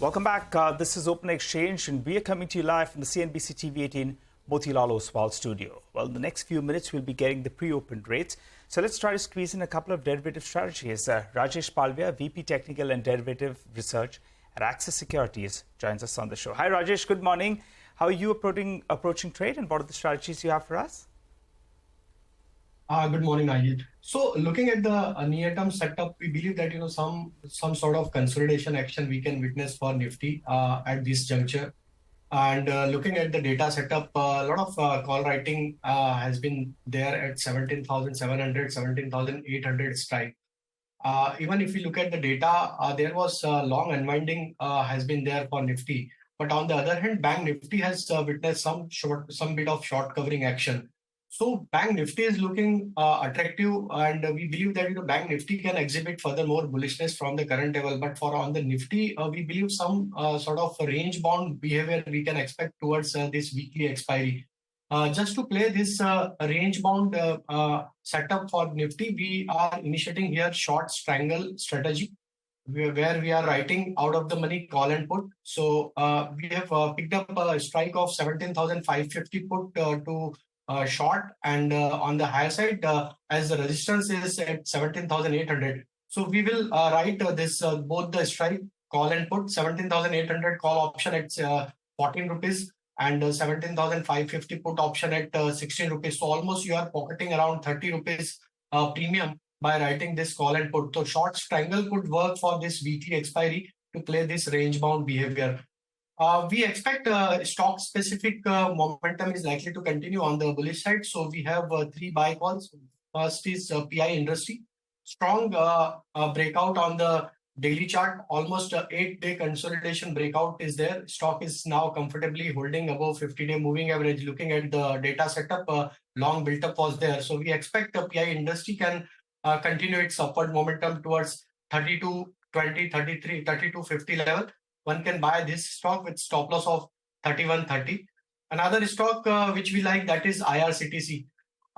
Welcome back. This is Open Exchange, and we are coming to you live from the CNBC-TV18 Motilal Oswal studio. Well, in the next few minutes, we'll be getting the pre-opened rates. So let's try to squeeze in a couple of derivative strategies. Rajesh Palvia, VP Technical and Derivative Research at Axis Securities, joins us on the show. Hi, Rajesh. Good morning. How are you approaching trade, and what are the strategies you have for us? Good morning, Ajit. So, looking at the near-term setup, we believe that some sort of consolidation action we can witness for Nifty at this juncture. And looking at the data setup, a lot of call writing has been there at 17,700, 17,800 strike. Even if we look at the data, there was long unwinding has been there for Nifty. But on the other hand, Bank Nifty has witnessed some bit of short covering action. So Bank Nifty is looking attractive, and we believe that Bank Nifty can exhibit further more bullishness from the current level. But for on the Nifty, we believe some sort of range bound behavior we can expect towards this weekly expiry. Just to play this range bound setup for Nifty, we are initiating here short strangle strategy, where we are writing out of the money call and put. So we have picked up a strike of 17,550 put to short, and on the higher side, as the resistance is at 17,800. So we will write this both the strike call and put, 17,800 call option at 14 rupees and 17,550 put option at 16 rupees. So almost you are pocketing around 30 rupees premium by writing this call and put. So short strangle could work for this weekly expiry to play this range bound behavior. We expect stock-specific momentum is likely to continue on the bullish side. So we have three buy calls. First is PI Industry. Strong breakout on the daily chart. Almost 8-day consolidation breakout is there. Stock is now comfortably holding above 50-day moving average. Looking at the data setup, long built-up was there. So we expect PI Industry can continue its upward momentum towards 32.20, 33, 32.50 level. One can buy this stock with stop loss of 31.30. Another stock which we like, that is IRCTC.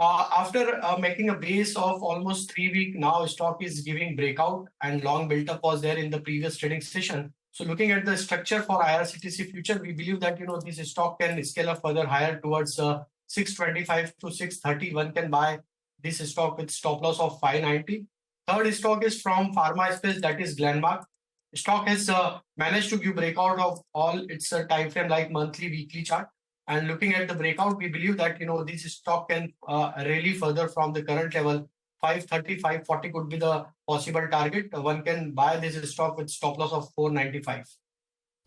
After making a base of almost 3 weeks, now stock is giving breakout, and long built up was there in the previous trading session. So looking at the structure for IRCTC future, we believe that this stock can scale up further higher towards 625 to 630. One can buy this stock with stop loss of 590. Third stock is from pharma space, that is Glenmark. Stock has managed to give breakout of all its time frame like monthly, weekly chart. And looking at the breakout, we believe that this stock can rally further from the current level. 530, 540 could be the possible target. One can buy this stock with stop loss of 495.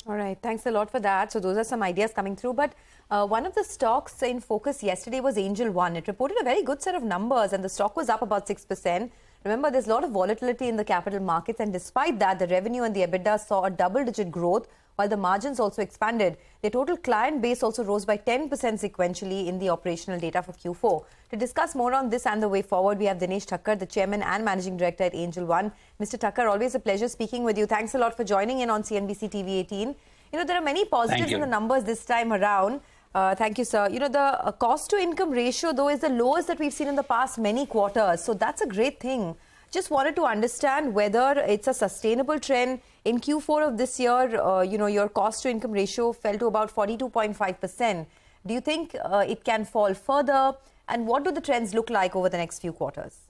All right, thanks a lot for that. So those are some ideas coming through. But one of the stocks in focus yesterday was Angel One. It reported a very good set of numbers, and the stock was up about 6%. Remember, there's a lot of volatility in the capital markets, and despite that, the revenue and the EBITDA saw a double-digit growth, while the margins also expanded. The total client base also rose by 10% sequentially in the operational data for Q4. To discuss more on this and the way forward, we have Dinesh Thakkar, the Chairman and Managing Director at Angel One. Mr. Thakkar, always a pleasure speaking with you. Thanks a lot for joining in on CNBC TV18. There are many positives in the numbers this time around. Thank you, sir. The cost-to-income ratio, though, is the lowest that we've seen in the past many quarters. So that's a great thing. Just wanted to understand whether it's a sustainable trend. In Q4 of this year, your cost-to-income ratio fell to about 42.5%. Do you think it can fall further? And what do the trends look like over the next few quarters?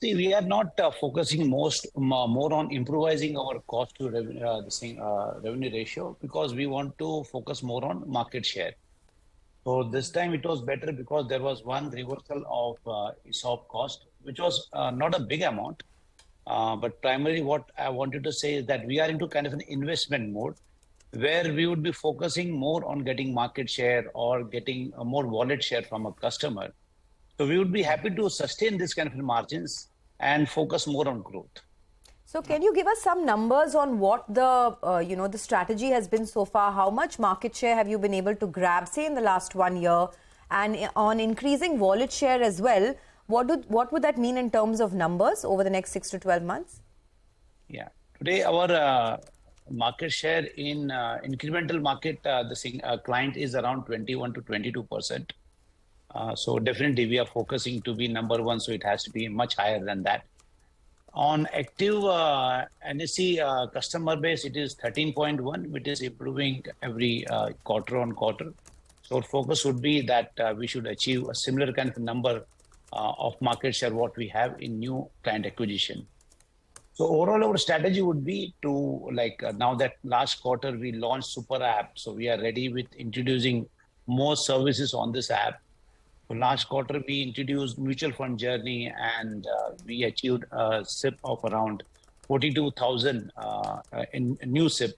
See, we are not focusing more on improvising our cost to revenue ratio, because we want to focus more on market share. So this time it was better because there was one reversal of ESOP cost, which was not a big amount. But primarily what I wanted to say is that we are into kind of an investment mode, where we would be focusing more on getting market share or getting a more wallet share from a customer. So we would be happy to sustain this kind of margins and focus more on growth. So can you give us some numbers on what the the strategy has been so far? How much market share have you been able to grab, say, in the last 1 year? And on increasing wallet share as well, what would that mean in terms of numbers over the next 6 to 12 months? Yeah. Today, our market share in incremental market, the client is around 21 to 22%. So definitely we are focusing to be number one, so it has to be much higher than that. On active NSE customer base, it is 13.1, which is improving every quarter on quarter. So our focus would be that we should achieve a similar kind of number of market share what we have in new client acquisition. So overall, our strategy would be to now that last quarter we launched Super App, so we are ready with introducing more services on this app. So last quarter we introduced mutual fund journey, and we achieved a SIP of around 42,000 in new SIP.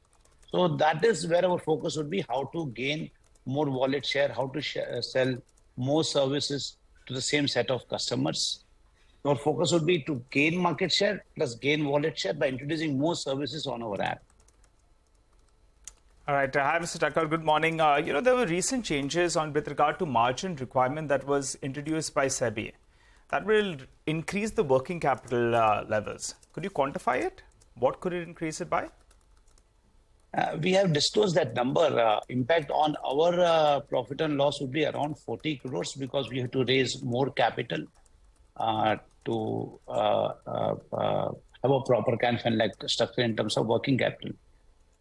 So that is where our focus would be: how to gain more wallet share, how to sell more services to the same set of customers. Our focus would be to gain market share plus gain wallet share by introducing more services on our app. All right. Hi, Mr. Thakkar. Good morning. There were recent changes with regard to margin requirement that was introduced by SEBI. That will increase the working capital levels. Could you quantify it? What could it increase it by? We have disclosed that number. Impact on our profit and loss would be around 40 crores because we have to raise more capital to have a proper kind of structure in terms of working capital.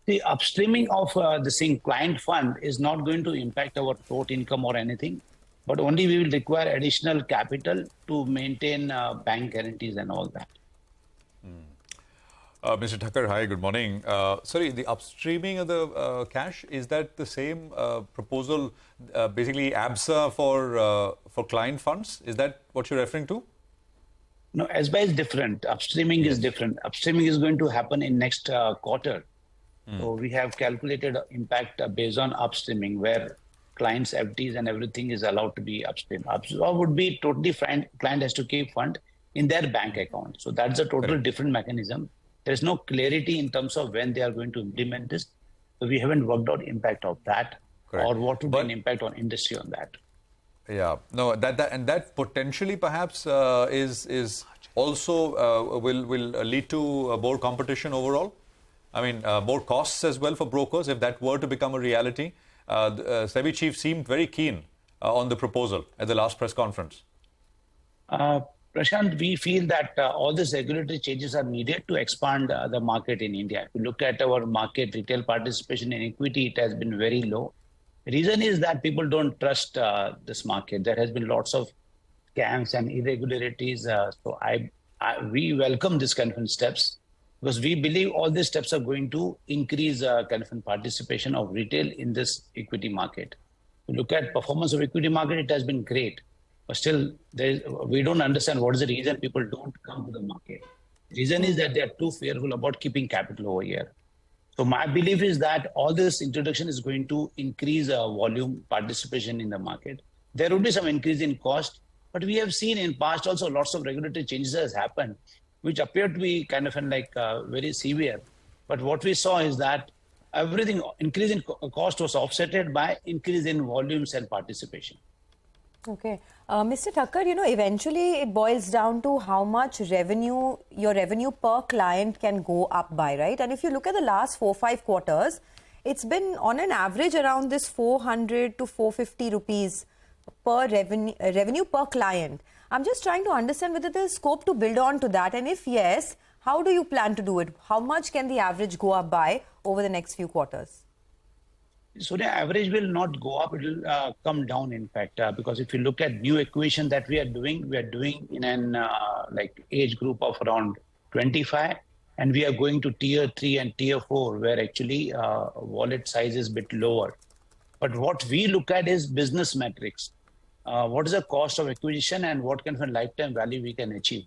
The upstreaming of the same client fund is not going to impact our float income or anything, but only we will require additional capital to maintain bank guarantees and all that. Mr. Thakkar, hi, good morning. Sorry, the upstreaming of the cash, is that the same proposal, basically ABSA for client funds? Is that what you're referring to? No, SBI is different. Upstreaming is different. Upstreaming is going to happen in next quarter. So we have calculated impact based on upstreaming, where clients' FDs and everything is allowed to be upstream. Upstream would be totally fine. Client has to keep fund in their bank account. So that's a totally different mechanism. There's no clarity in terms of when they are going to implement this. So we haven't worked out impact of that or what would be an impact on industry on that. Yeah, no, that potentially perhaps is also will lead to more competition overall. I mean, more costs as well for brokers if that were to become a reality. The SEBI chief seemed very keen on the proposal at the last press conference. Prashant, we feel that all these regulatory changes are needed to expand the market in India. If you look at our market retail participation in equity, it has been very low. The reason is that people don't trust this market. There has been lots of scams and irregularities. So we welcome this kind of steps because we believe all these steps are going to increase kind of participation of retail in this equity market. If you look at performance of equity market, it has been great. But still, we don't understand what is the reason people don't come to the market. The reason is that they are too fearful about keeping capital over here. So my belief is that all this introduction is going to increase volume participation in the market. There will be some increase in cost, but we have seen in past also lots of regulatory changes has happened, which appear to be kind of very severe. But what we saw is that everything increase in cost was offset by increase in volumes and participation. Okay. Mr. Thakkar, eventually it boils down to how much your revenue per client can go up by, right? And if you look at the last 4-5 quarters, it's been on an average around this 400 to 450 rupees per revenue per client. I'm just trying to understand whether there's scope to build on to that. And if yes, how do you plan to do it? How much can the average go up by over the next few quarters? So the average will not go up, it will come down in fact, because if you look at new acquisition that we are doing in an age group of around 25, and we are going to tier 3 and tier 4 where actually wallet size is a bit lower. But what we look at is business metrics. What is the cost of acquisition and what kind of a lifetime value we can achieve.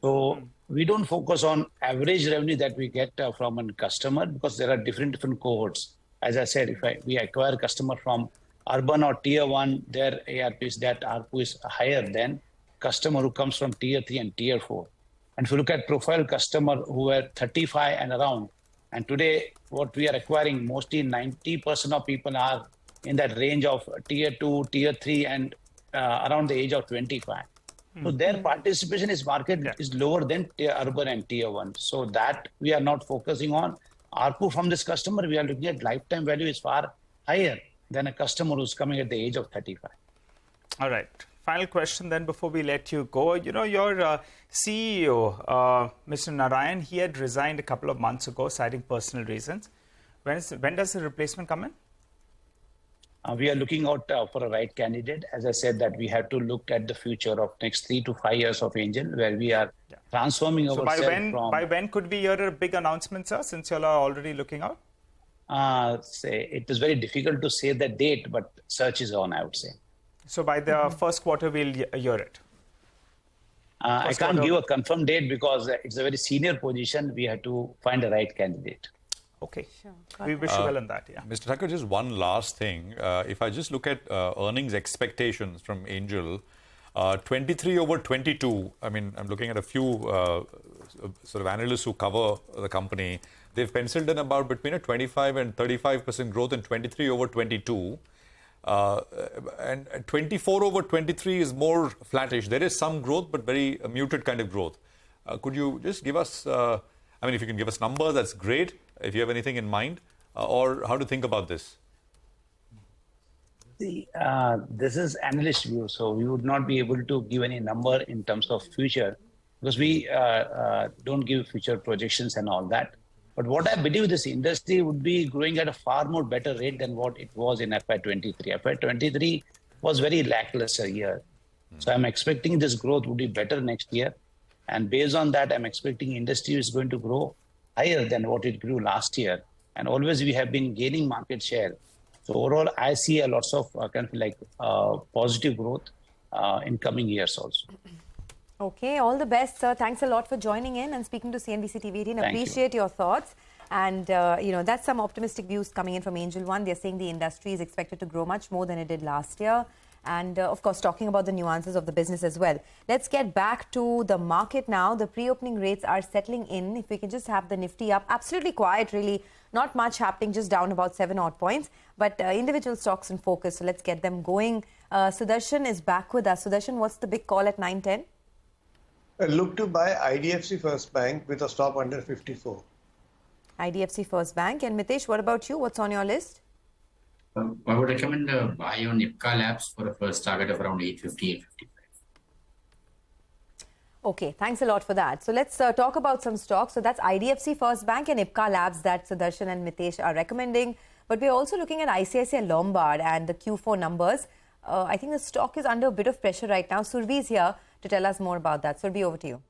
So we don't focus on average revenue that we get from a customer because there are different cohorts. As I said, if we acquire a customer from urban or tier 1, their ARPs, that ARPU is higher than customer who comes from tier 3 and tier 4. And if you look at profile customer who are 35 and around, and today what we are acquiring, mostly 90% of people are in that range of tier 2, tier 3 and around the age of 25. So their participation is is lower than urban and tier 1. So that we are not focusing on. ARPU from this customer, we are looking at lifetime value is far higher than a customer who's coming at the age of 35. All right. Final question then before we let you go. You know, your CEO, Mr. Narayan, he had resigned a couple of months ago, citing personal reasons. When does the replacement come in? We are looking out for a right candidate. As I said, that we have to look at the future of next 3 to 5 years of Angel, where we are transforming So ourselves by when could we hear a big announcement, sir, since you all are already looking out? It is very difficult to say the date, but search is on, I would say. So by the first quarter, we'll hear it. I can't give a confirmed date because it's a very senior position. We have to find the right candidate. Okay. Sure. We wish you well in that, yeah. Mr. Thakur, just one last thing. If I just look at earnings expectations from Angel, 23 over 22, I mean, I'm looking at a few sort of analysts who cover the company. They've penciled in about between a 25 and 35% growth in 23 over 22. And 24 over 23 is more flattish. There is some growth, but very muted kind of growth. Could you just give us, I mean, if you can give us numbers, that's great. If you have anything in mind, or how to think about this? See, this is analyst view, so we would not be able to give any number in terms of future because we don't give future projections and all that. But what I believe this industry would be growing at a far more better rate than what it was in FY23. FY23 was very lackluster year. So I'm expecting this growth would be better next year. And based on that, I'm expecting industry is going to grow higher than what it grew last year. And always we have been gaining market share. So overall, I see a lots of positive growth in coming years also. Okay, all the best, sir. Thanks a lot for joining in and speaking to CNBC-TV18. Appreciate your thoughts. And, that's some optimistic views coming in from Angel One. They're saying the industry is expected to grow much more than it did last year. And, of course, talking about the nuances of the business as well. Let's get back to the market now. The pre-opening rates are settling in. If we can just have the Nifty up. Absolutely quiet, really. Not much happening, just down about 7 odd points. But individual stocks in focus, so let's get them going. Sudarshan is back with us. Sudarshan, what's the big call at 9:10? Look to buy IDFC First Bank with a stop under 54. IDFC First Bank. And Mitesh, what about you? What's on your list? I would recommend buy on Ipca Labs for a first target of around 850, 855. Okay, thanks a lot for that. So let's talk about some stocks. So that's IDFC First Bank and Ipca Labs that Sudarshan and Mitesh are recommending. But we're also looking at ICICI Lombard and the Q4 numbers. I think the stock is under a bit of pressure right now. Surbi is here to tell us more about that. Surbi, over to you.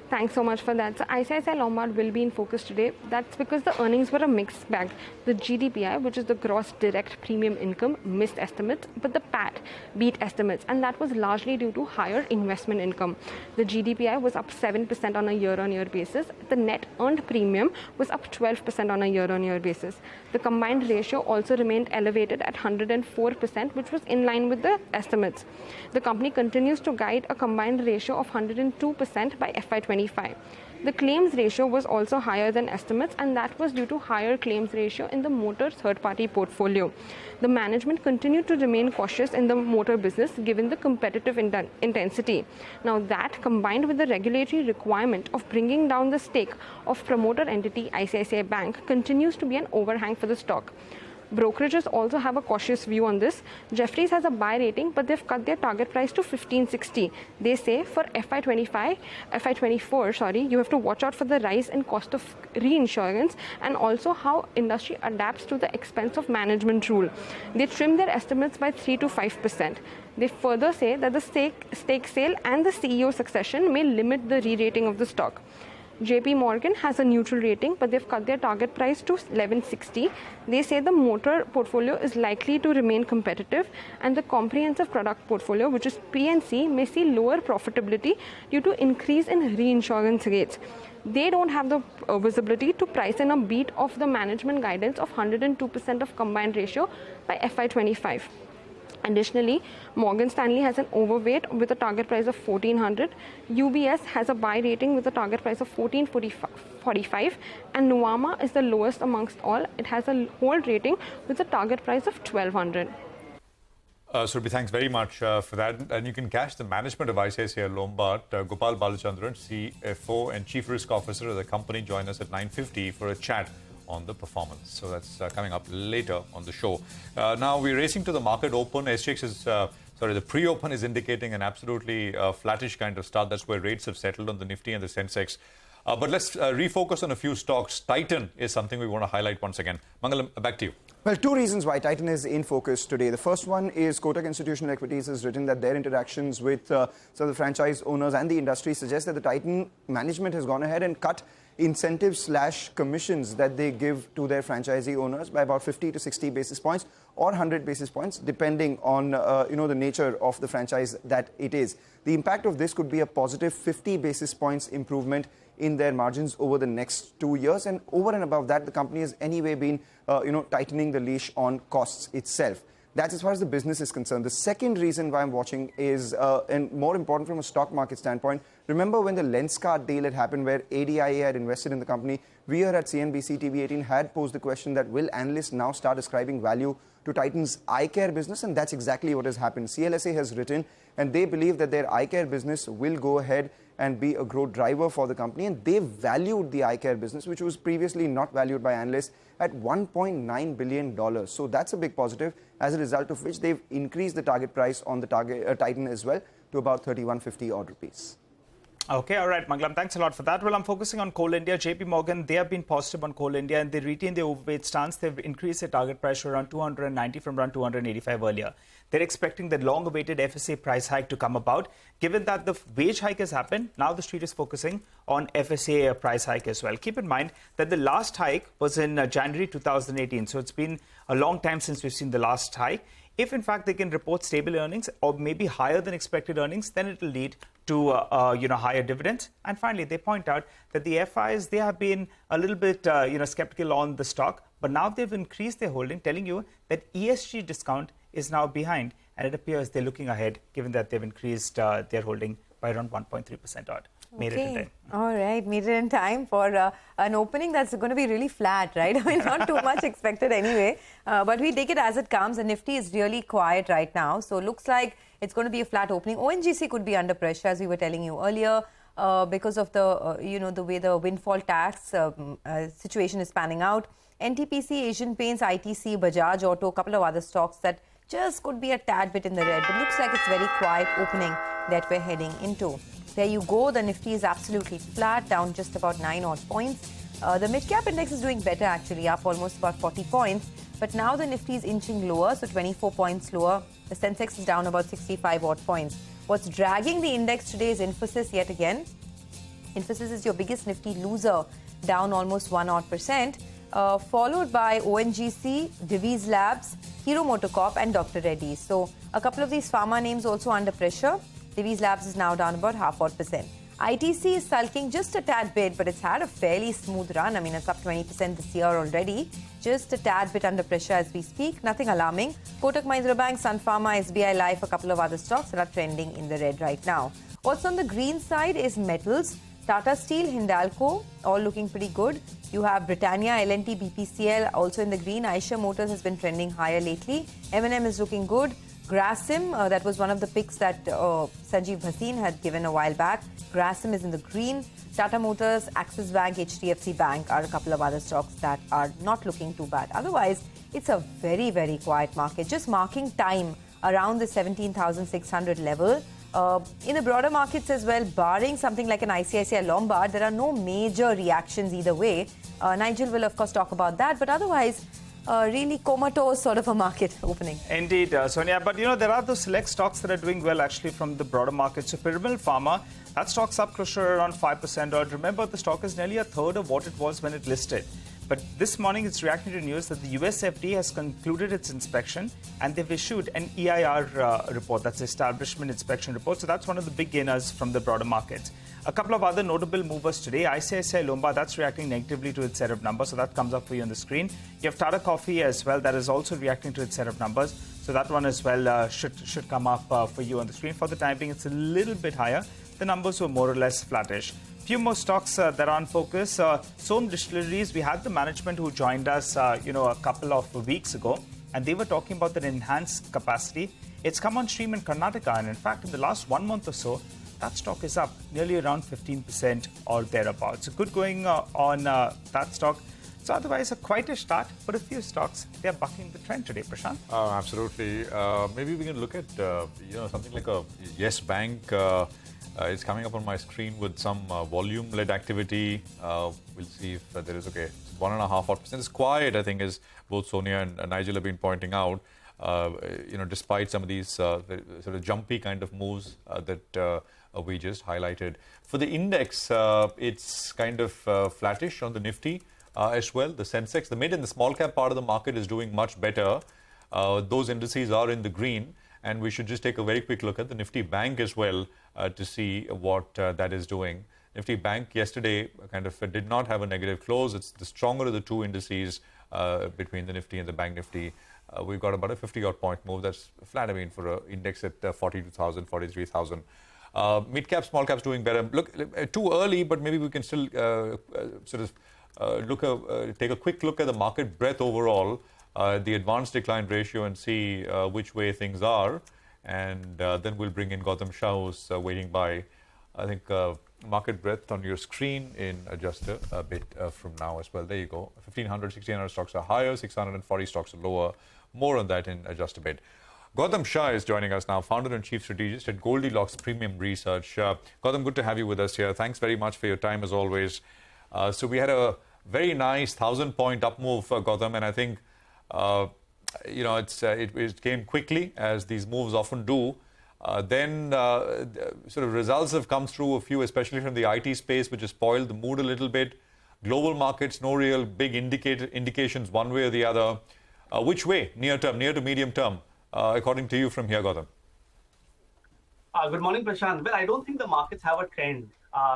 Thanks so much for that. So ICICI Lombard will be in focus today. That's because the earnings were a mixed bag. The GDPI, which is the gross direct premium income, missed estimates, but the PAT beat estimates, and that was largely due to higher investment income. The GDPI was up 7% on a year-on-year basis. The net earned premium was up 12% on a year-on-year basis. The combined ratio also remained elevated at 104%, which was in line with the estimates. The company continues to guide a combined ratio of 102% by FY25. The claims ratio was also higher than estimates, and that was due to higher claims ratio in the motor third-party portfolio. The management continued to remain cautious in the motor business given the competitive intensity. Now that, combined with the regulatory requirement of bringing down the stake of promoter entity ICICI Bank, continues to be an overhang for the stock. Brokerages also have a cautious view on this. Jefferies has a buy rating, but they've cut their target price to 1560. They say for FY24, you have to watch out for the rise in cost of reinsurance and also how industry adapts to the expense of management rule. They trim their estimates by 3 to 5%. They further say that the stake sale and the CEO succession may limit the re-rating of the stock. JP Morgan has a neutral rating, but they've cut their target price to 1160. They say the motor portfolio is likely to remain competitive, and the comprehensive product portfolio, which is P&C, may see lower profitability due to increase in reinsurance rates. They don't have the visibility to price in a beat of the management guidance of 102% of combined ratio by FY25. Additionally, Morgan Stanley has an overweight with a target price of 1400. UBS has a buy rating with a target price of 1445, and Nuvama is the lowest amongst all. It has a hold rating with a target price of 1200. Surbi, thanks very much for that. And you can catch the management of ICICI Lombard, Gopal Balachandran, CFO and Chief Risk Officer of the company, join us at 9:50 for a chat on the performance. So that's coming up later on the show. Now we're racing to the market open. SGX is, the pre-open is indicating an absolutely flattish kind of start. That's where rates have settled on the Nifty and the Sensex. But let's refocus on a few stocks. Titan is something we want to highlight once again. Mangalam, back to you. Well, two reasons why Titan is in focus today. The first one is Kotak Institutional Equities has written that their interactions with some of the franchise owners and the industry suggest that the Titan management has gone ahead and cut incentives/commissions that they give to their franchisee owners by about 50 to 60 basis points or 100 basis points, depending on the nature of the franchise that it is. The impact of this could be a positive 50 basis points improvement in their margins over the next 2 years, and over and above that, the company has anyway been tightening the leash on costs itself. That's as far as the business is concerned. The second reason why I'm watching is, and more important from a stock market standpoint, remember when the Lenskart deal had happened where ADIA had invested in the company, we here at CNBC-TV18 had posed the question that will analysts now start ascribing value to Titan's eye care business, and that's exactly what has happened. CLSA has written, and they believe that their eye care business will go ahead and be a growth driver for the company, and they valued the eye care business, which was previously not valued by analysts, at $1.9 billion. So that's a big positive, as a result of which they've increased the target price on the Titan as well to about 3150 odd rupees. Okay, all right, Mangalam, thanks a lot for that. Well, I'm focusing on Coal India. JP Morgan, they have been positive on Coal India and they retain their overweight stance. They've increased their target price to around 290 from around 285 earlier. They're expecting the long-awaited FSA price hike to come about. Given that the wage hike has happened, now the street is focusing on FSA price hike as well. Keep in mind that the last hike was in January 2018. So it's been a long time since we've seen the last hike. If, in fact, they can report stable earnings or maybe higher than expected earnings, then it will lead to higher dividends. And finally, they point out that the FIs, they have been a little bit skeptical on the stock, but now they've increased their holding, telling you that ESG discount is now behind, and it appears they're looking ahead, given that they've increased their holding by around 1.3% odd. Made it in time. All right, made it in time for an opening that's going to be really flat, right? I mean, not too much expected anyway, but we take it as it comes. The Nifty is really quiet right now, so looks like it's going to be a flat opening. ONGC could be under pressure, as we were telling you earlier, because of the the way the windfall tax situation is panning out. NTPC, Asian Paints, ITC, Bajaj Auto, a couple of other stocks that just could be a tad bit in the red, but looks like it's very quiet opening that we're heading into. There you go. The Nifty is absolutely flat, down just about 9 odd points. The mid-cap index is doing better, actually, up almost about 40 points. But now the Nifty is inching lower, so 24 points lower. The Sensex is down about 65 odd points. What's dragging the index today is Infosys yet again. Infosys is your biggest Nifty loser, down almost 1 odd percent, followed by ONGC, Divi's Labs, Hero Motocorp and Dr. Reddy's. So a couple of these pharma names also under pressure. Divi's Labs is now down about half odd percent. ITC is sulking just a tad bit, but it's had a fairly smooth run. I mean, it's up 20% this year already. Just a tad bit under pressure as we speak. Nothing alarming. Kotak Mahindra Bank, Sun Pharma, SBI Life, a couple of other stocks that are trending in the red right now. What's on the green side is metals. Tata Steel, Hindalco, all looking pretty good. You have Britannia, L&T, BPCL also in the green. Eicher Motors has been trending higher lately. M&M is looking good. Grasim, that was one of the picks that Sanjeev Bhasin had given a while back. Grasim is in the green. Tata Motors, Axis Bank, HDFC Bank are a couple of other stocks that are not looking too bad. Otherwise, it's a very, very quiet market. Just marking time around the 17,600 level. In the broader markets as well, barring something like an ICICI Lombard, there are no major reactions either way. Nigel will, of course, talk about that. But otherwise, really comatose sort of a market opening. Indeed, Sonia. But, there are those select stocks that are doing well, actually, from the broader market. So, Piramal Pharma, that stock's up close to around 5% odd. Remember, the stock is nearly a third of what it was when it listed. But this morning, it's reacting to news that the US FDA has concluded its inspection and they've issued an EIR report. That's the Establishment Inspection Report. So that's one of the big gainers from the broader markets. A couple of other notable movers today. ICICI Lombard, that's reacting negatively to its set of numbers. So that comes up for you on the screen. You have Tata Coffee as well. That is also reacting to its set of numbers. So that one as well should come up for you on the screen. For the time being, it's a little bit higher. The numbers were more or less flattish. Few more stocks that are on focus. Som Distilleries, we had the management who joined us, a couple of weeks ago, and they were talking about the enhanced capacity. It's come on stream in Karnataka, and in fact, in the last 1 month or so, that stock is up nearly around 15% or thereabouts. So good going on that stock. So otherwise, a quieter start for a few stocks. They're bucking the trend today, Prashant. Absolutely. Maybe we can look at something like a Yes Bank. It's coming up on my screen with some volume-led activity. We'll see if there is, okay, 1.5%. It's quiet, I think, as both Sonia and Nigel have been pointing out. Despite some of these sort of jumpy kind of moves that we just highlighted. For the index, it's kind of flattish on the Nifty as well. The sensex, the mid and the small cap part of the market is doing much better. Those indices are in the green, and we should just take a very quick look at the Nifty Bank as well to see what that is doing. Nifty Bank yesterday kind of did not have a negative close. It's the stronger of the two indices between the Nifty and the Bank Nifty. We've got about a 50-odd point move. That's flat, I mean, for an index at 42,000, 43,000. Mid-cap, small-caps doing better. Look, too early, but maybe we can still take a quick look at the market breadth overall, the advanced decline ratio, and see which way things are. And then we'll bring in Gautam Shah, who's waiting by, I think, market breadth on your screen in just a bit from now as well. There you go. 1,500, 1,600 stocks are higher, 640 stocks are lower. More on that in just a bit. Gautam Shah is joining us now, founder and chief strategist at Goldilocks Premium Research. Gautam, good to have you with us here. Thanks very much for your time as always. So we had a very nice 1,000-point up move, Gautam, and I think it came quickly, as these moves often do. Then sort of results have come through, a few, especially from the IT space, which has spoiled the mood a little bit. Global markets, no real big indications one way or the other. Which way, near to medium term, according to you from here, Gautam? Good morning, Prashant. Well, I don't think the markets have a trend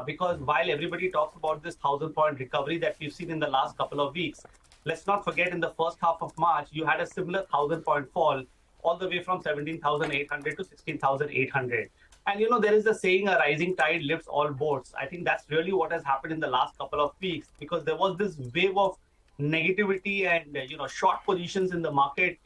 because while everybody talks about this 1,000-point recovery that we've seen in the last couple of weeks, let's not forget in the first half of March, you had a similar 1,000-point fall all the way from 17,800 to 16,800. And, there is a saying, a rising tide lifts all boats. I think that's really what has happened in the last couple of weeks, because there was this wave of negativity and, short positions in the market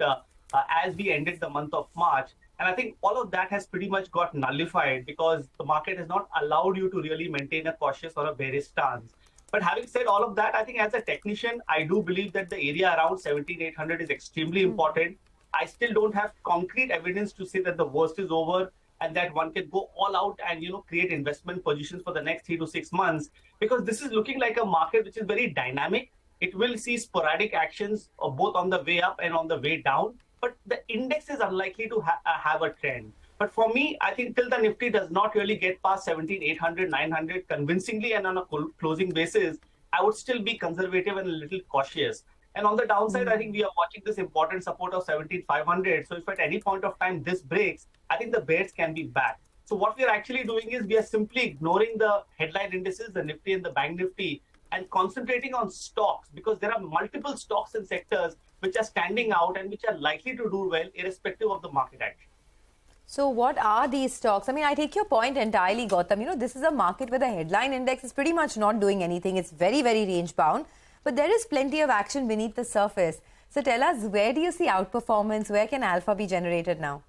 as we ended the month of March. And I think all of that has pretty much got nullified because the market has not allowed you to really maintain a cautious or a bearish stance. But having said all of that, I think as a technician, I do believe that the area around 17,800 is extremely important. I still don't have concrete evidence to say that the worst is over and that one can go all out and, create investment positions for the next 3 to 6 months, because this is looking like a market which is very dynamic. It will see sporadic actions both on the way up and on the way down, but the index is unlikely to have a trend. But for me, I think till the Nifty does not really get past 17,800, 900 convincingly and on a closing basis, I would still be conservative and a little cautious. And on the downside, I think we are watching this important support of 17,500. So if at any point of time this breaks, I think the bears can be back. So what we are actually doing is we are simply ignoring the headline indices, the Nifty and the Bank Nifty, and concentrating on stocks, because there are multiple stocks and sectors which are standing out and which are likely to do well irrespective of the market action. So what are these stocks? I mean, I take your point entirely, Gautam. This is a market where the headline index is pretty much not doing anything. It's very, very range bound. But there is plenty of action beneath the surface. So tell us, where do you see outperformance? Where can alpha be generated now?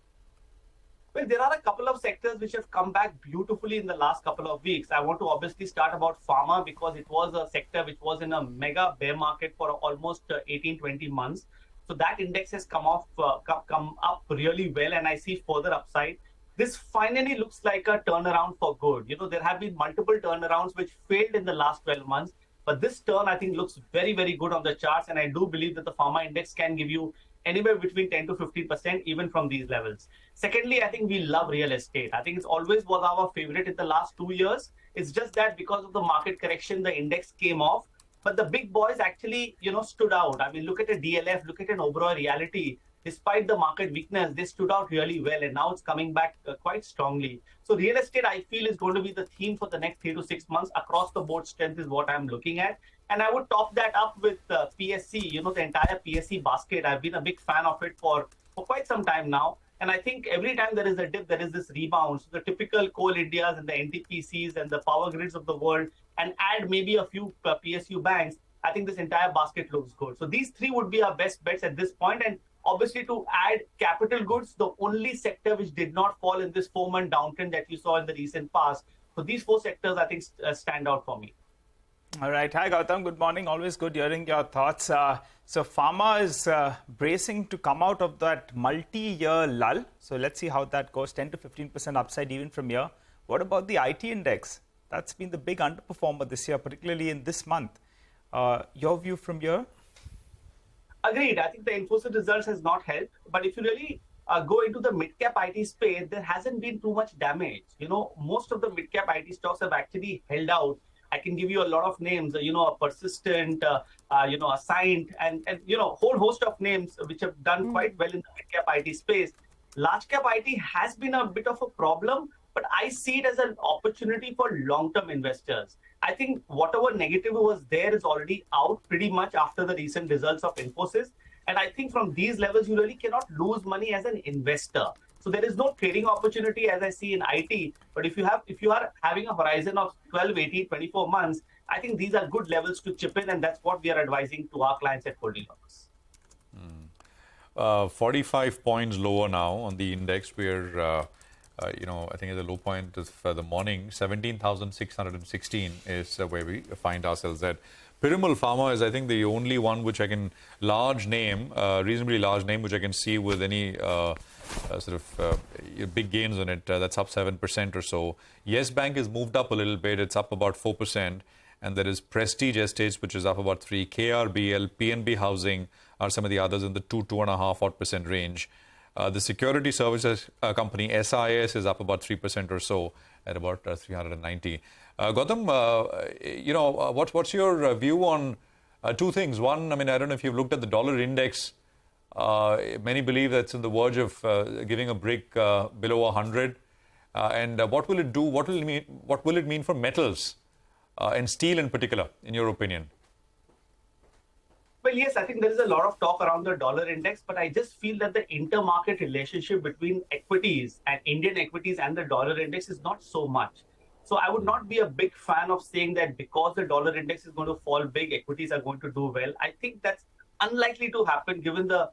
Well, there are a couple of sectors which have come back beautifully in the last couple of weeks. I want to obviously start about pharma, because it was a sector which was in a mega bear market for almost 18-20 months. So that index has come up really well, and I see further upside. This finally looks like a turnaround for good. There have been multiple turnarounds which failed in the last 12 months. But this turn, I think, looks very, very good on the charts. And I do believe that the pharma index can give you anywhere between 10 to 15%, even from these levels. Secondly, I think we love real estate. I think it's always was our favorite in the last 2 years. It's just that because of the market correction, the index came off. But the big boys actually, stood out. I mean, look at a DLF, look at an Oberoi Reality. Despite the market weakness, they stood out really well, and now it's coming back quite strongly. So real estate, I feel, is going to be the theme for the next 3 to 6 months. Across the board strength is what I'm looking at. And I would top that up with PSC, the entire PSC basket. I've been a big fan of it for quite some time now. And I think every time there is a dip, there is this rebound. So the typical Coal Indias and the NTPCs and the power grids of the world, and add maybe a few PSU banks, I think this entire basket looks good. So these three would be our best bets at this point. And obviously, to add capital goods, the only sector which did not fall in this 4-month downtrend that you saw in the recent past. So these 4 sectors, I think, stand out for me. All right. Hi, Gautam. Good morning. Always good hearing your thoughts. So pharma is bracing to come out of that multi-year lull. So let's see how that goes. 10 to 15% upside even from here. What about the IT index? That's been the big underperformer this year, particularly in this month. Your view from here? Agreed. I think the Infosys results has not helped. But if you really go into the mid-cap IT space, there hasn't been too much damage. Most of the mid-cap IT stocks have actually held out. I can give you a lot of names, a Persistent, a Cyient, and whole host of names which have done quite well in the mid-cap IT space. Large-cap IT has been a bit of a problem, but I see it as an opportunity for long-term investors. I think whatever negative was there is already out pretty much after the recent results of Infosys. And I think from these levels, you really cannot lose money as an investor. So there is no trading opportunity as I see in IT. But if you are having a horizon of 12, 18, 24 months, I think these are good levels to chip in. And that's what we are advising to our clients at Goldilocks. 45 points lower now on the index. We're, I think at the low point of the morning, 17,616 is where we find ourselves at. Piramal Pharma is, I think, the only one which I can, reasonably large name, which I can see with any big gains on it. That's up 7% or so. Yes Bank has moved up a little bit. It's up about 4%. And there is Prestige Estates, which is up about 3%. KRBL, PNB Housing are some of the others in the 2.5% range. The security services company SIS is up about 3% or so at about 390. Gautam, what's your view on two things? One, I don't know if you've looked at the dollar index. Many believe that's on the verge of giving a break below 100. And what will it do? What will it mean for metals and steel in particular, in your opinion? Well, yes, I think there is a lot of talk around the dollar index, but I just feel that the intermarket relationship between equities and Indian equities and the dollar index is not so much. So I would not be a big fan of saying that because the dollar index is going to fall big, equities are going to do well. I think that's unlikely to happen given the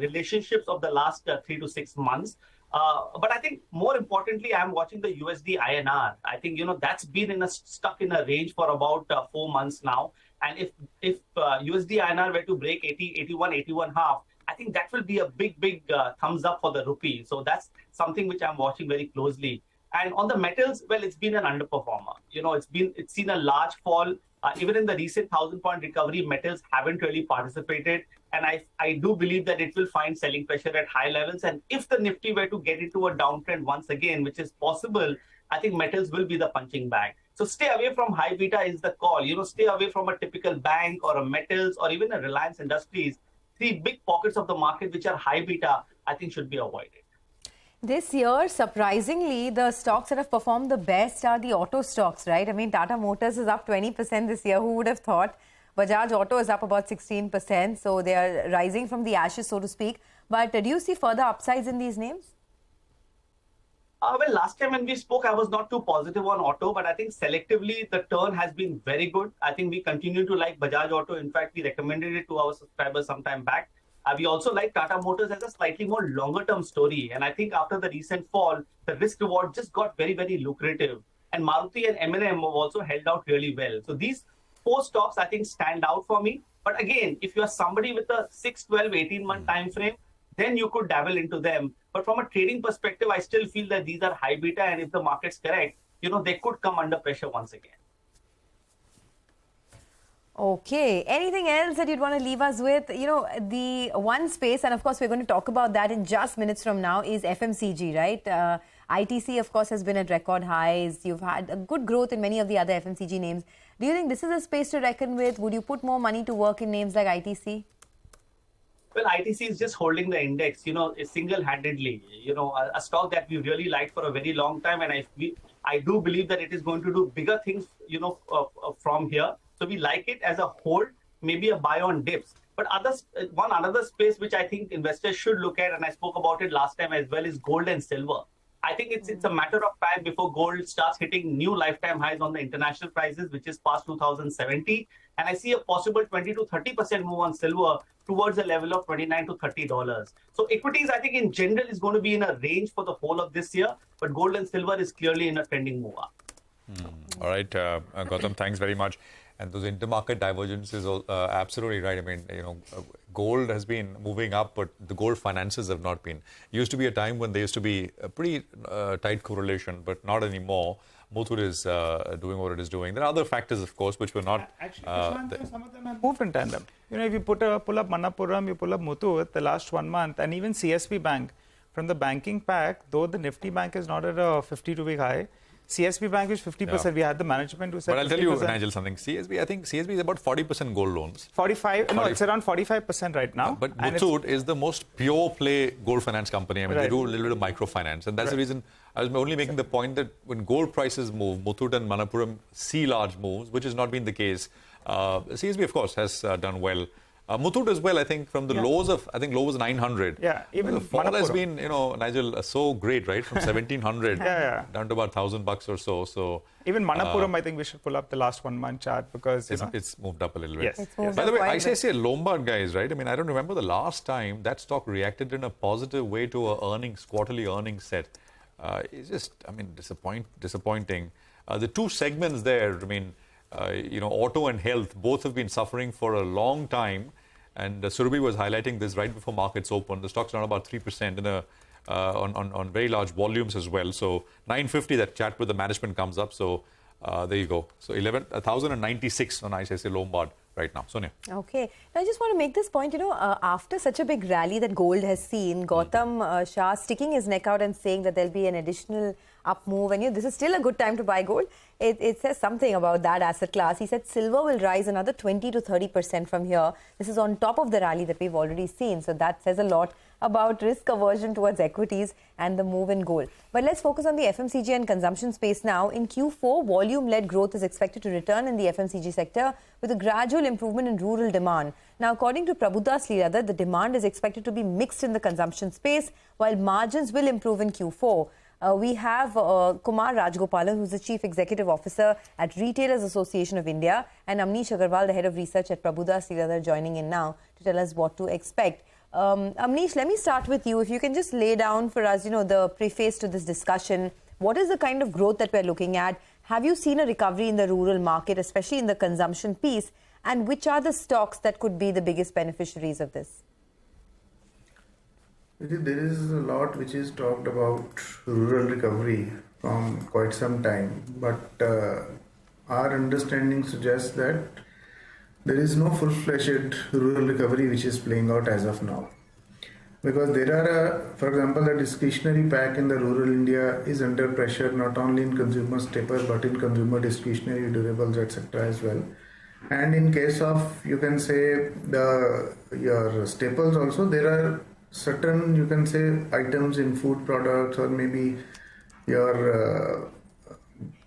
relationships of the last 3 to 6 months. But I think more importantly, I'm watching the USD INR. I think, that's been stuck in a range for about 4 months now. And if USD INR were to break 80, 81, 81.5, I think that will be a big thumbs up for the rupee. So that's something which I'm watching very closely. And on the metals, well, it's been an underperformer. It's seen a large fall. Even in the recent 1,000-point recovery, metals haven't really participated. And I do believe that it will find selling pressure at high levels. And if the Nifty were to get into a downtrend once again, which is possible, I think metals will be the punching bag. So stay away from high beta is the call. Stay away from a typical bank or a metals or even a Reliance Industries. 3 big pockets of the market which are high beta, I think should be avoided. This year, surprisingly, the stocks that have performed the best are the auto stocks, right? Tata Motors is up 20% this year. Who would have thought? Bajaj Auto is up about 16%. So they are rising from the ashes, so to speak. But do you see further upsides in these names? Well, last time when we spoke, I was not too positive on auto, but I think selectively the turn has been very good. I think we continue to like Bajaj Auto. In fact, we recommended it to our subscribers some time back. We also like Tata Motors as a slightly more longer-term story. And I think after the recent fall, the risk-reward just got very, very lucrative. And Maruti and M&M have also held out really well. So these 4 stocks, I think, stand out for me. But again, if you are somebody with a 6, 12, 18-month time frame, then you could dabble into them. But from a trading perspective, I still feel that these are high beta. And if the market's correct, they could come under pressure once again. Okay. Anything else that you'd want to leave us with? The one space, and of course, we're going to talk about that in just minutes from now, is FMCG, right? ITC, of course, has been at record highs. You've had a good growth in many of the other FMCG names. Do you think this is a space to reckon with? Would you put more money to work in names like ITC? Well, ITC is just holding the index, single-handedly. A stock that we really liked for a very long time. And I do believe that it is going to do bigger things, from here. So we like it as a hold, maybe a buy on dips. But another space which I think investors should look at, and I spoke about it last time as well, is gold and silver. I think it's a matter of time before gold starts hitting new lifetime highs on the international prices, which is past 2070. And I see a possible 20 to 30% move on silver towards a level of $29 to $30. So equities, I think in general, is going to be in a range for the whole of this year. But gold and silver is clearly in a trending move up. All right, Gautam, thanks very much. And those intermarket divergences are absolutely right. I mean, gold has been moving up, but the gold finances have not been. Used to be a time when there used to be a pretty tight correlation, but not anymore. Muthoot is doing what it is doing. There are other factors, of course, which were not. Actually, some of them have moved in tandem. If you pull up Manappuram, you pull up Muthoot the last 1 month, and even CSB Bank, from the banking pack, though the Nifty Bank is not at a 52-week high, CSB Bank is 50%. We had the management who said. But I'll tell you, Nigel, something. I think CSB is about 40% gold loans. 45. No, it's around 45% right now. But Muthoot is the most pure play gold finance company. I mean, they do a little bit of microfinance, and that's the reason I was only making the point that when gold prices move, Muthoot and Manappuram see large moves, which has not been the case. CSB, of course, has done well. Muthoot as well, I think, from the lows of, low was 900. Yeah, even the fall has been, Nigel, so great, right? From 1700 down to about $1,000 or so. So even Manappuram, I think we should pull up the last 1 month chart because it's moved up a little bit. Yes. By the way, ICICI Lombard, guys, right? I mean, I don't remember the last time that stock reacted in a positive way to a quarterly earnings set. It's just, disappointing. The two segments there, auto and health, both have been suffering for a long time. And Surabhi was highlighting this right before markets open. The stock's down about 3% on very large volumes as well. So 950, that chat with the management comes up. So there you go. So 1,096 on ICICI Lombard right now. Sonia. Okay. Now, I just want to make this point, after such a big rally that gold has seen, Gautam Shah sticking his neck out and saying that there'll be an additional up move. And this is still a good time to buy gold. It says something about that asset class. He said silver will rise another 20 to 30% from here. This is on top of the rally that we've already seen. So that says a lot about risk aversion towards equities and the move in gold. But let's focus on the FMCG and consumption space now. In Q4, volume-led growth is expected to return in the FMCG sector with a gradual improvement in rural demand. Now, according to Prabhudas Leeradhar, the demand is expected to be mixed in the consumption space, while margins will improve in Q4. We have Kumar Rajgopalan, who's the Chief Executive Officer at Retailers Association of India, and Amnish Agarwal, the Head of Research at Prabhudas Leeradhar, joining in now to tell us what to expect. Amnish, let me start with you. If you can just lay down for us, the preface to this discussion. What is the kind of growth that we're looking at? Have you seen a recovery in the rural market, especially in the consumption piece? And which are the stocks that could be the biggest beneficiaries of this? There is a lot which is talked about rural recovery from quite some time, but our understanding suggests that there is no full-fledged rural recovery which is playing out as of now. Because there are, for example, the discretionary pack in the rural India is under pressure not only in consumer staple but in consumer discretionary durables, etc. as well. And in case of, you can say, your staples also, there are certain, you can say, items in food products or maybe your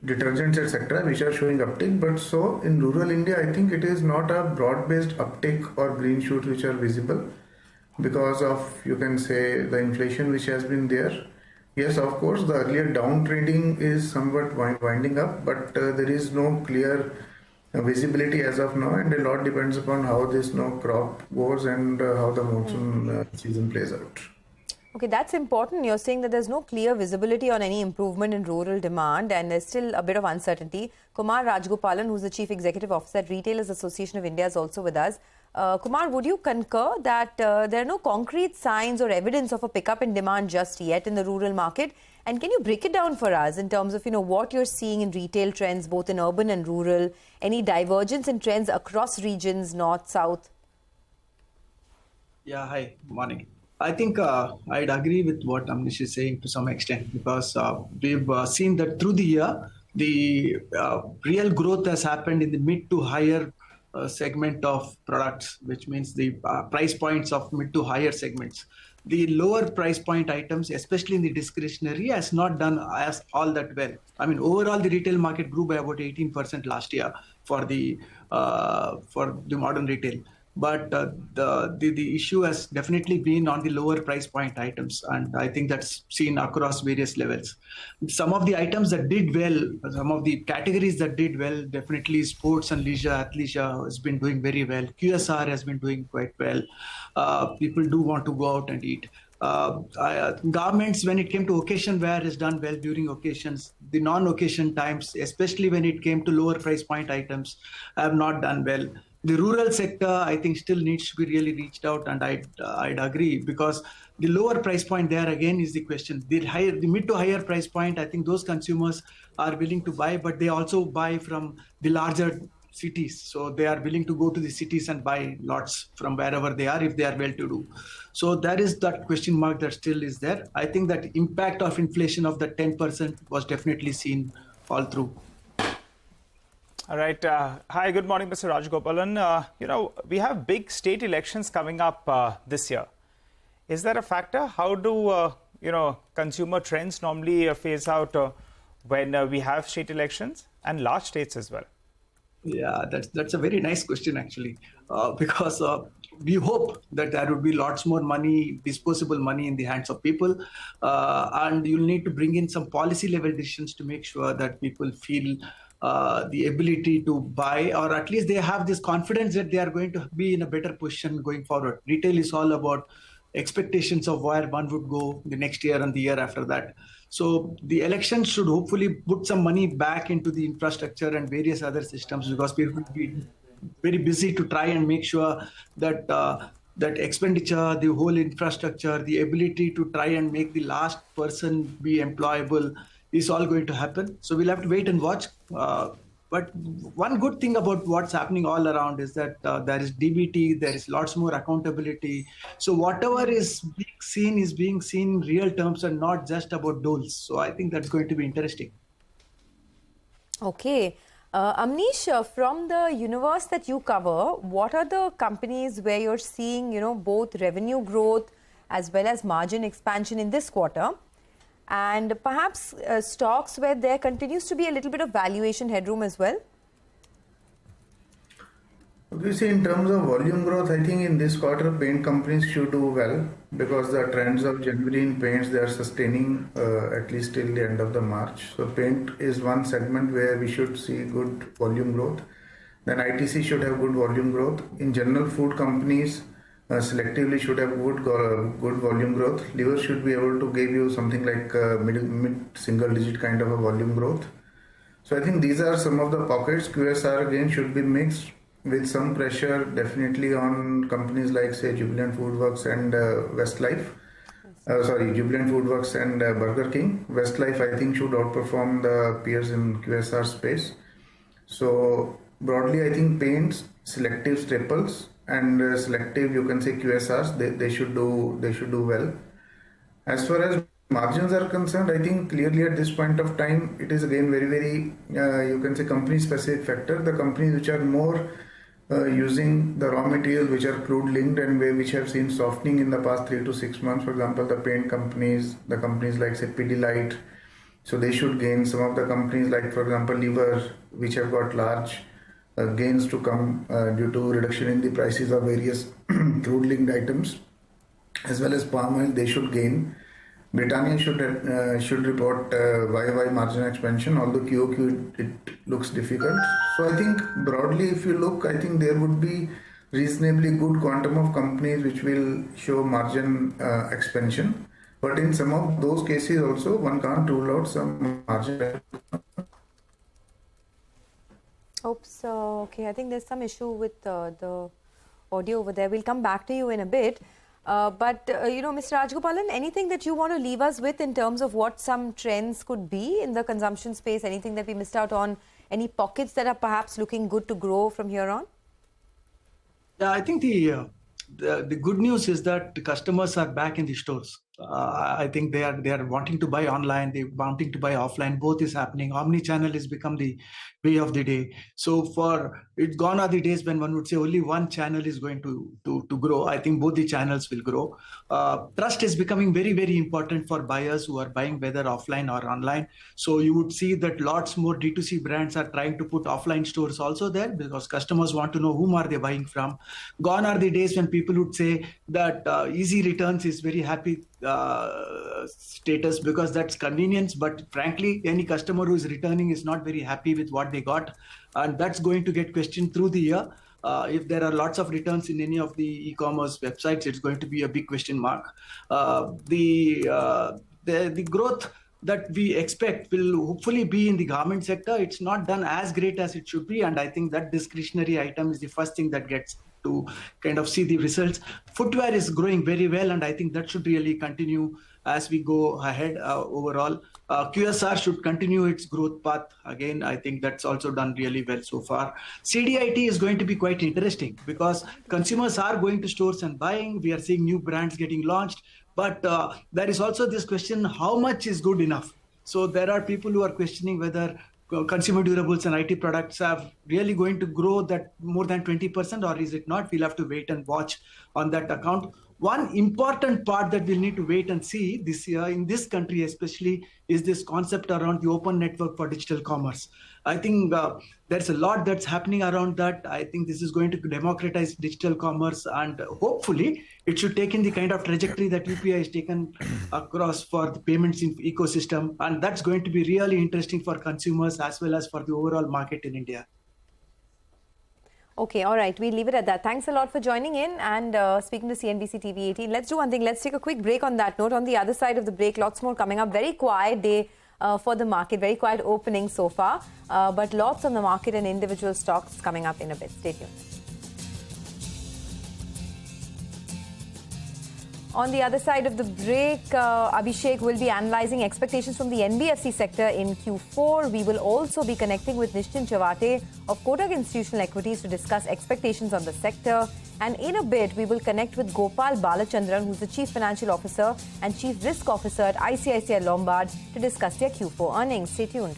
detergents, etc., which are showing uptake. But so in rural India, I think it is not a broad-based uptake or green shoots which are visible because of, you can say, the inflation which has been there. Yes, of course, the earlier down trading is somewhat winding up, but there is no clear visibility as of now, and a lot depends upon how this crop goes and how the monsoon season plays out. Okay, that's important. You're saying that there's no clear visibility on any improvement in rural demand and there's still a bit of uncertainty. Kumar Rajgopalan, who's the Chief Executive Officer at Retailers Association of India, is also with us. Kumar, would you concur that there are no concrete signs or evidence of a pickup in demand just yet in the rural market? And can you break it down for us in terms of, what you're seeing in retail trends, both in urban and rural, any divergence in trends across regions, north, south? Yeah, hi, morning. I think I'd agree with what Amnish is saying to some extent because we've seen that through the year, the real growth has happened in the mid to higher segment of products, which means the price points of mid to higher segments. The lower price point items, especially in the discretionary, has not done as all that well. I mean, overall, the retail market grew by about 18% last year for the modern retail. But the issue has definitely been on the lower price point items. And I think that's seen across various levels. Some of the items that did well, some of the categories that did well, definitely sports and leisure, athleisure has been doing very well. QSR has been doing quite well. People do want to go out and eat. Garments, when it came to occasion wear, has done well during occasions. the non-occasion times, especially when it came to lower price point items, have not done well. The rural sector, I think, still needs to be really reached out, and I'd agree, because the lower price point there again is the question. The mid to higher price point, I think those consumers are willing to buy, but they also buy from the larger cities. So they are willing to go to the cities and buy lots from wherever they are if they are well-to-do. So there is that question mark that still is there. I think that impact of inflation of the 10% was definitely seen all through. All right. Hi, good morning, Mr. Rajagopalan. We have big state elections coming up this year. Is that a factor? How do, consumer trends normally phase out when we have state elections and large states as well? Yeah, that's a very nice question, actually, because we hope that there would be lots more money, disposable money in the hands of people, and you'll need to bring in some policy level decisions to make sure that people feel the ability to buy, or at least they have this confidence that they are going to be in a better position going forward. Retail is all about expectations of where one would go the next year and the year after that. So the election should hopefully put some money back into the infrastructure and various other systems, because people will be very busy to try and make sure that that expenditure, the whole infrastructure, the ability to try and make the last person be employable is all going to happen. So we'll have to wait and watch. But one good thing about what's happening all around is that there is DBT, there is lots more accountability. So whatever is being seen in real terms and not just about doles. So I think that's going to be interesting. Okay. Amnish, from the universe that you cover, what are the companies where you're seeing, both revenue growth as well as margin expansion in this quarter? And perhaps stocks where there continues to be a little bit of valuation headroom as well? We see in terms of volume growth, I think in this quarter, paint companies should do well, because the trends of January in paints, they are sustaining at least till the end of the March. So paint is one segment where we should see good volume growth. Then ITC should have good volume growth. In general, food companies selectively should have good volume growth. Liver should be able to give you something like mid single digit kind of a volume growth. So I think these are some of the pockets. QSR again should be mixed, with some pressure definitely on companies like, say, Jubilant Foodworks and Westlife. Jubilant Foodworks and Burger King. Westlife, I think, should outperform the peers in QSR space. So broadly, I think paints, selective staples, and selective, you can say, QSRs, they should do well. As far as margins are concerned, I think clearly at this point of time, it is again very, you can say, company specific factor. The companies which are more using the raw materials which are crude linked and which have seen softening in the past 3 to 6 months, for example, the paint companies, the companies like, say, Pidilite, so they should gain. Some of the companies like, for example, Liver, which have got large gains to come due to reduction in the prices of various crude linked items, as well as palm oil, they should gain. Britannia should report YY margin expansion, although QOQ it looks difficult. So I think broadly, if you look, I think there would be reasonably good quantum of companies which will show margin expansion. But in some of those cases also, one can't rule out some margin. Oops, okay, I think there's some issue with the audio over there. We'll come back to you in a bit. But Mr. Rajagopalan, anything that you want to leave us with in terms of what some trends could be in the consumption space? Anything that we missed out on? Any pockets that are perhaps looking good to grow from here on? Yeah, I think the good news is that the customers are back in the stores. I think they are wanting to buy online, they're wanting to buy offline. Both is happening. Omni-channel has become the way of the day. So it's gone are the days when one would say only one channel is going to grow. I think both the channels will grow. Trust is becoming very, very important for buyers who are buying whether offline or online. So you would see that lots more D2C brands are trying to put offline stores also there, because customers want to know whom are they buying from. Gone are the days when people would say that easy returns is very happy status, because that's convenience, but frankly any customer who is returning is not very happy with what they got, and that's going to get questioned through the year. If there are lots of returns in any of the e-commerce websites, it's going to be a big question mark. The growth that we expect will hopefully be in the garment sector. It's not done as great as it should be, and I think that discretionary item is the first thing that gets to kind of see the results. Footwear is growing very well, and I think that should really continue as we go ahead overall. QSR should continue its growth path. Again, I think that's also done really well so far. CDIT is going to be quite interesting because consumers are going to stores and buying. We are seeing new brands getting launched. But there is also this question, how much is good enough? So there are people who are questioning whether consumer durables and IT products are really going to grow that more than 20%, or is it not? We'll have to wait and watch on that account. One important part that we'll need to wait and see this year in this country especially is this concept around the open network for digital commerce. I think there's a lot that's happening around that. I think this is going to democratize digital commerce, and hopefully it should take in the kind of trajectory that UPI has taken across for the payments in ecosystem. And that's going to be really interesting for consumers as well as for the overall market in India. Okay, all right. We'll leave it at that. Thanks a lot for joining in and speaking to CNBC TV18. Let's do one thing. Let's take a quick break on that note. On the other side of the break, lots more coming up. Very quiet day for the market. Very quiet opening so far. But lots on the market and individual stocks coming up in a bit. Stay tuned. On the other side of the break, Abhishek will be analysing expectations from the NBFC sector in Q4. We will also be connecting with Nishchin Chavate of Kotak Institutional Equities to discuss expectations on the sector. And in a bit, we will connect with Gopal Balachandran, who's the Chief Financial Officer and Chief Risk Officer at ICICI Lombard, to discuss their Q4 earnings. Stay tuned.